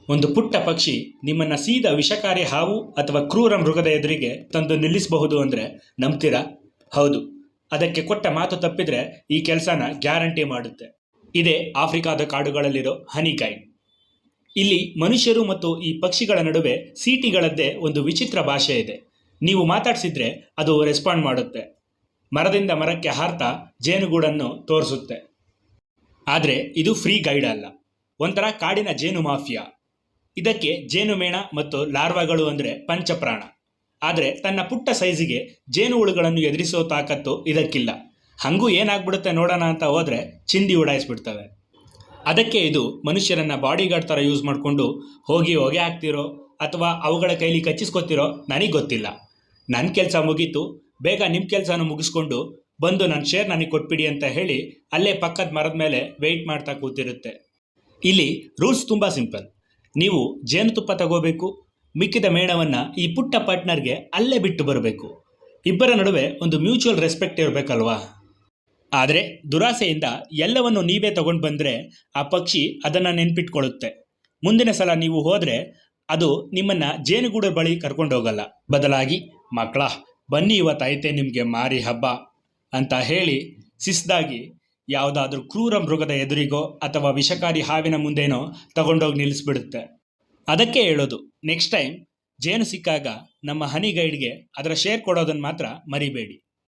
ಒಂದು ಪುಟ್ಟ ಪಕ್ಷಿ ನಿಮ್ಮನ್ನ ಸೀದಾ ವಿಷಕಾರಿ ಹಾವು ಅಥವಾ ಕ್ರೂರ ಮೃಗದ ಎದುರಿಗೆ ತಂದು ನಿಲ್ಲಿಸಬಹುದು ಅಂದ್ರೆ ನಂಬ್ತೀರಾ? ಹೌದು, ಅದಕ್ಕೆ ಕೊಟ್ಟ ಮಾತು ತಪ್ಪಿದ್ರೆ ಈ ಕೆಲಸನ ಗ್ಯಾರಂಟಿ ಮಾಡುತ್ತೆ. ಇದೇ ಆಫ್ರಿಕಾದ ಕಾಡುಗಳಲ್ಲಿರೋ ಹನಿಗೈಡ್. ಇಲ್ಲಿ ಮನುಷ್ಯರು ಮತ್ತು ಈ ಪಕ್ಷಿಗಳ ನಡುವೆ ಸೀಟಿಗಳದ್ದೇ ಒಂದು ವಿಚಿತ್ರ ಭಾಷೆ ಇದೆ. ನೀವು ಮಾತಾಡ್ಸಿದ್ರೆ ಅದು ರೆಸ್ಪಾಂಡ್ ಮಾಡುತ್ತೆ. ಮರದಿಂದ ಮರಕ್ಕೆ ಹಾರ್ತಾ ಜೇನುಗೂಡನ್ನು ತೋರಿಸುತ್ತೆ. ಆದರೆ ಇದು ಫ್ರೀ ಗೈಡ್ ಅಲ್ಲ, ಒಂಥರ ಕಾಡಿನ ಜೇನು ಮಾಫಿಯಾ. ಇದಕ್ಕೆ ಜೇನುಮೇಣ ಮತ್ತು ಲಾರ್ವಾಗಳು ಅಂದರೆ ಪಂಚಪ್ರಾಣ. ಆದರೆ ತನ್ನ ಪುಟ್ಟ ಸೈಜಿಗೆ ಜೇನು ಹುಳುಗಳನ್ನು ಎದುರಿಸೋ ತಾಕತ್ತು ಇದಕ್ಕಿಲ್ಲ. ಹಂಗೂ ಏನಾಗ್ಬಿಡುತ್ತೆ ನೋಡೋಣ ಅಂತ ಹೋದರೆ ಚಿಂದಿ ಉಡಾಯಿಸ್ಬಿಡ್ತವೆ. ಅದಕ್ಕೆ ಇದು ಮನುಷ್ಯರನ್ನ ಬಾಡಿಗಾರ್ಡ್ ಥರ ಯೂಸ್ ಮಾಡಿಕೊಂಡು ಹೋಗಿ ಹೊಗೆ ಹಾಕ್ತಿರೋ ಅಥವಾ ಅವುಗಳ ಕೈಲಿ ಕಚ್ಚಿಸ್ಕೊತಿರೋ ನನಗೆ ಗೊತ್ತಿಲ್ಲ. ನನ್ನ ಕೆಲಸ ಮುಗೀತು, ಬೇಗ ನಿಮ್ಮ ಕೆಲಸನ ಮುಗಿಸ್ಕೊಂಡು ಬಂದು ನನ್ನ ಶೇರ್ ನನಗೆ ಕೊಟ್ಬಿಡಿ ಅಂತ ಹೇಳಿ ಅಲ್ಲೇ ಪಕ್ಕದ ಮರದ ಮೇಲೆ ವೆಯ್ಟ್ ಮಾಡ್ತಾ ಕೂತಿರುತ್ತೆ. ಇಲ್ಲಿ ರೂಲ್ಸ್ ತುಂಬ ಸಿಂಪಲ್. ನೀವು ಜೇನುತುಪ್ಪ ತಗೋಬೇಕು, ಮಿಕ್ಕಿದ ಮೇಣವನ್ನು ಈ ಪುಟ್ಟ ಪಾರ್ಟ್ನರ್ಗೆ ಅಲ್ಲೇ ಬಿಟ್ಟು ಬರಬೇಕು. ಇಬ್ಬರ ನಡುವೆ ಒಂದು ಮ್ಯೂಚುವಲ್ ರೆಸ್ಪೆಕ್ಟ್ ಇರಬೇಕಲ್ವಾ? ಆದರೆ ದುರಾಸೆಯಿಂದ ಎಲ್ಲವನ್ನು ನೀವೇ ತಗೊಂಡು ಬಂದರೆ ಆ ಪಕ್ಷಿ ಅದನ್ನು ನೆನ್ಪಿಟ್ಕೊಳ್ಳುತ್ತೆ. ಮುಂದಿನ ಸಲ ನೀವು ಹೋದರೆ ಅದು ನಿಮ್ಮನ್ನು ಜೇನುಗೂಡು ಬಳಿ ಕರ್ಕೊಂಡೋಗಲ್ಲ. ಬದಲಾಗಿ, ಮಕ್ಕಳ ಬನ್ನಿ ಇವತ್ತೈತೆ ನಿಮಗೆ ಮಾರಿ ಹಬ್ಬ ಅಂತ ಹೇಳಿ ಶಿಸ್ದಾಗಿ ಯಾವುದಾದ್ರೂ ಕ್ರೂರ ಮೃಗದ ಎದುರಿಗೋ ಅಥವಾ ವಿಷಕಾರಿ ಹಾವಿನ ಮುಂದೇನೋ ತಗೊಂಡೋಗಿ ನಿಲ್ಲಿಸ್ಬಿಡುತ್ತೆ. ಅದಕ್ಕೆ ಹೇಳೋದು, ನೆಕ್ಸ್ಟ್ ಟೈಮ್ ಜೇನು ಸಿಕ್ಕಾಗ ನಮ್ಮ ಹನಿ ಗೈಡ್ಗೆ ಅದರ ಶೇರ್ ಕೊಡೋದನ್ನು ಮಾತ್ರ ಮರಿಬೇಡಿ.